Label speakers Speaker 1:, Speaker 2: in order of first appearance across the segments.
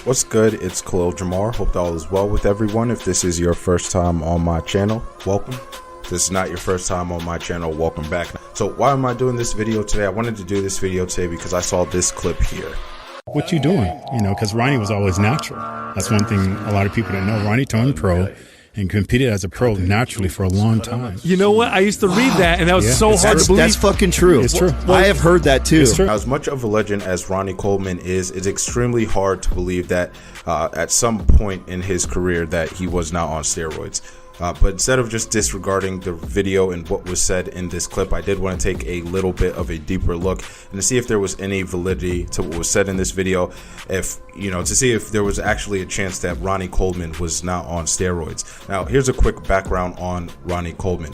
Speaker 1: What's good? It's Khalil Jamar. Hope all is well with everyone. If this is your first time on my channel, welcome. If this is not your first time on my channel, welcome back. So why am I doing this video today? I wanted to do this video today because I saw this clip here.
Speaker 2: What you doing? You know, because Ronnie was always natural. That's one thing a lot of people don't know. Ronnie turned pro and competed as a pro naturally for a long time.
Speaker 3: You know what? I used to read that, and that was so hard to believe.
Speaker 4: That's fucking true.
Speaker 2: It's true.
Speaker 4: I have heard that too.
Speaker 1: As much of a legend as Ronnie Coleman is, it's extremely hard to believe that at some point in his career that he was not on steroids. But instead of just disregarding the video and what was said in this clip, I did want to take a little bit of a deeper look and to see if there was any validity to what was said in this video. If, you know, to see if there was actually a chance that Ronnie Coleman was not on steroids. Now, here's a quick background on Ronnie Coleman.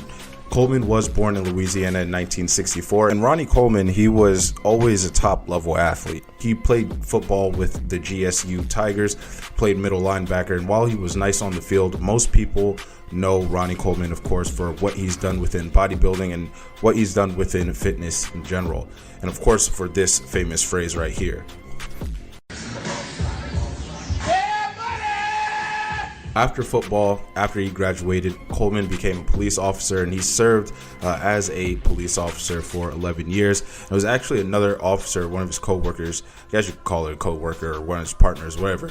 Speaker 1: Coleman was born in Louisiana in 1964, and Ronnie Coleman, he was always a top-level athlete. He played football with the GSU Tigers, played middle linebacker, and while he was nice on the field, most people know Ronnie Coleman, of course, for what he's done within bodybuilding and what he's done within fitness in general, and of course for this famous phrase right here. After football, after he graduated, Coleman became a police officer, and he served as a police officer for 11 years. It was actually another officer, one of his co-workers, I guess you could call it a co-worker or one of his partners, whatever,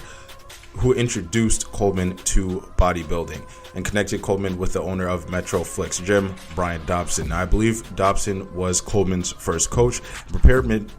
Speaker 1: who introduced Coleman to bodybuilding and connected Coleman with the owner of Metro Flex Gym, Brian Dobson. Now, I believe Dobson was Coleman's first coach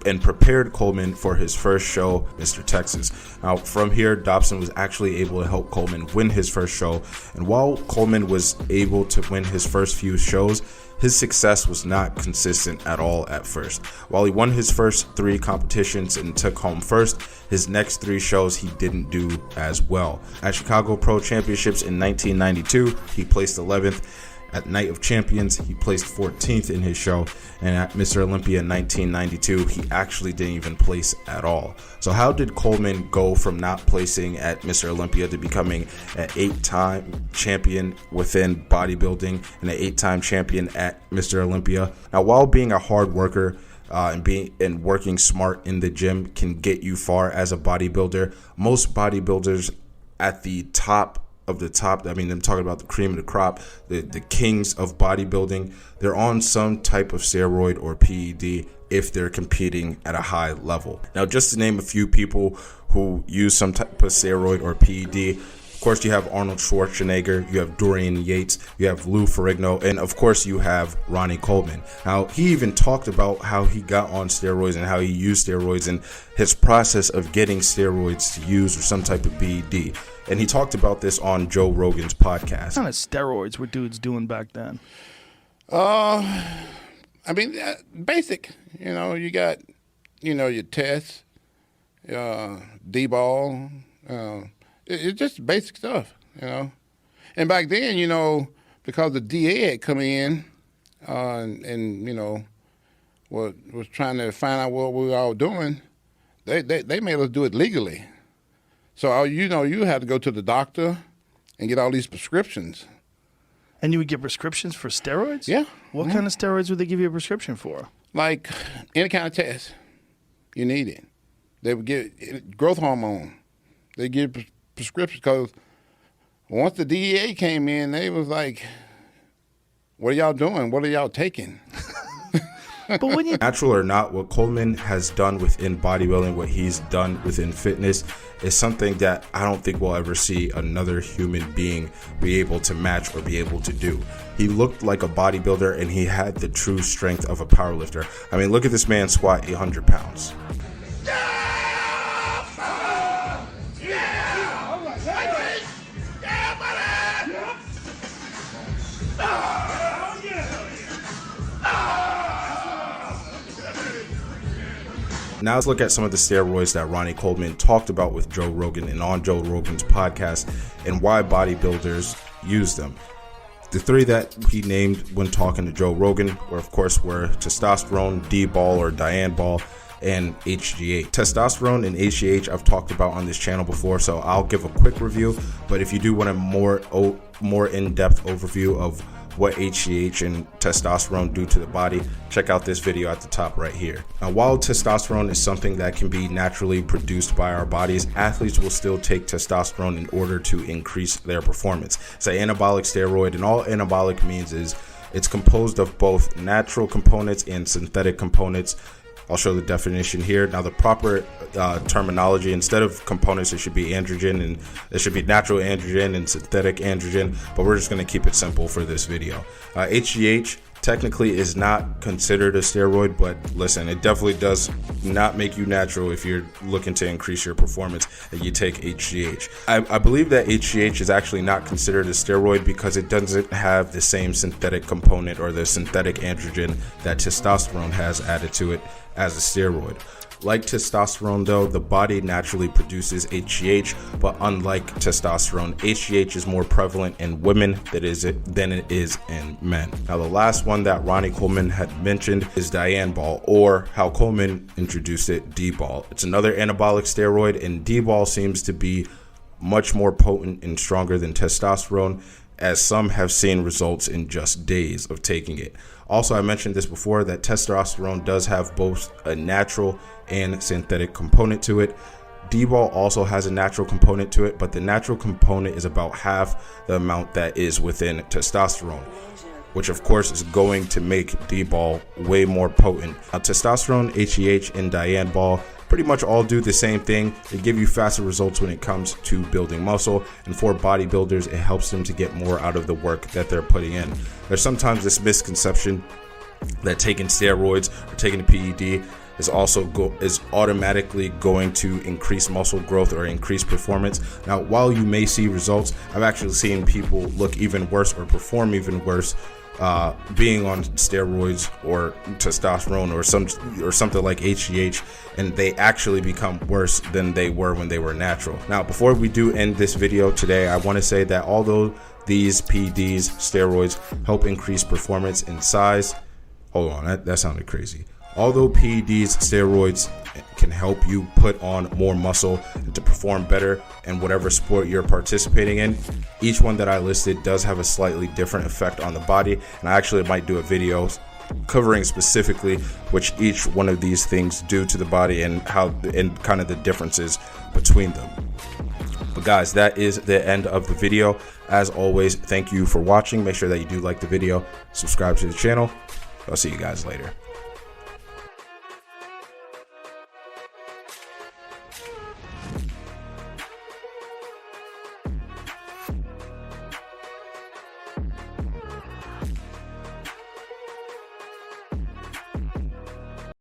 Speaker 1: and prepared Coleman for his first show, Mr. Texas. Now, from here, Dobson was actually able to help Coleman win his first show. And while Coleman was able to win his first few shows, his success was not consistent at all at first. While he won his first 3 competitions and took home first, his next 3 shows he didn't do as well. At Chicago Pro Championships in 1992, he placed 11th. At Night of Champions, he placed 14th in his show, and at Mr. Olympia in 1992, he actually didn't even place at all. So how did Coleman go from not placing at Mr. Olympia to becoming an 8-time champion within bodybuilding and an 8-time champion at Mr. Olympia? Now, while being a hard worker and working smart in the gym can get you far as a bodybuilder, most bodybuilders at the top of the top, I mean, I'm talking about the cream of the crop, the kings of bodybuilding, they're on some type of steroid or PED if they're competing at a high level. Now, just to name a few people who use some type of steroid or PED, of course, you have Arnold Schwarzenegger, you have Dorian Yates, you have Lou Ferrigno, and of course, you have Ronnie Coleman. Now, he even talked about how he got on steroids and how he used steroids and his process of getting steroids to use or some type of PED. And he talked about this on Joe Rogan's podcast.
Speaker 3: What kind of steroids were dudes doing back then?
Speaker 5: I mean, basic. You know, you got, you know, your tests, D-ball. It's just basic stuff, you know. And back then, you know, because the DA had come in and you know, was trying to find out what we were all doing, they made us do it legally. So, you know, you had to go to the doctor and get all these prescriptions.
Speaker 3: And you would get prescriptions for steroids?
Speaker 5: Yeah.
Speaker 3: What kind of steroids would they give you a prescription for?
Speaker 5: Like any kind of test you needed. They would get growth hormone. They give prescriptions because once the DEA came in, they was like, what are y'all doing? What are y'all taking?
Speaker 3: But when you
Speaker 1: Natural or not, what Coleman has done within bodybuilding, what he's done within fitness, is something that I don't think we'll ever see another human being be able to match or be able to do. He looked like a bodybuilder, and he had the true strength of a powerlifter. I mean, look at this man squat 800 pounds. Now let's look at some of the steroids that Ronnie Coleman talked about with Joe Rogan and on Joe Rogan's podcast and why bodybuilders use them. The 3 that he named when talking to Joe Rogan were testosterone, D-ball or Diane ball, and HGH. Testosterone and HGH I've talked about on this channel before, so I'll give a quick review. But if you do want a more in-depth overview of what HGH and testosterone do to the body, check out this video at the top right here. Now, while testosterone is something that can be naturally produced by our bodies, athletes will still take testosterone in order to increase their performance. It's an anabolic steroid, and all anabolic means is it's composed of both natural components and synthetic components. I'll show the definition here. Now, the proper terminology, instead of components, it should be androgen, and it should be natural androgen and synthetic androgen, but we're just going to keep it simple for this video. HGH technically is not considered a steroid, but listen, it definitely does not make you natural if you're looking to increase your performance and you take HGH. I believe that HGH is actually not considered a steroid because it doesn't have the same synthetic component or the synthetic androgen that testosterone has added to it as a steroid. Like testosterone though, the body naturally produces HGH, but unlike testosterone, HGH is more prevalent in women than it is in men. Now, the last one that Ronnie Coleman had mentioned is Dianabol, or how Coleman introduced it, D-bol. It's another anabolic steroid, and D-bol seems to be much more potent and stronger than testosterone, as some have seen results in just days of taking it. Also, I mentioned this before, that testosterone does have both a natural and synthetic component to it. D-bol also has a natural component to it, but the natural component is about half the amount that is within testosterone, which of course is going to make D-bol way more potent. Now, testosterone, HGH, and Dianabol pretty much all do the same thing. They give you faster results when it comes to building muscle, and for bodybuilders, it helps them to get more out of the work that they're putting in. There's sometimes this misconception that taking steroids or taking a PED is automatically going to increase muscle growth or increase performance. Now, while you may see results, I've actually seen people look even worse or perform even worse being on steroids or testosterone or something like HGH, and they actually become worse than they were when they were natural. Now, before we do end this video today, I want to say that although these PEDs, steroids, help increase performance and size, hold on, that sounded crazy. Although PEDs, steroids can help you put on more muscle and to perform better in whatever sport you're participating in, each one that I listed does have a slightly different effect on the body, and I actually might do a video covering specifically which each one of these things do to the body and kind of the differences between them. But guys, that is the end of the video. As always, thank you for watching. Make sure that you do like the video, subscribe to the channel. I'll see you guys later.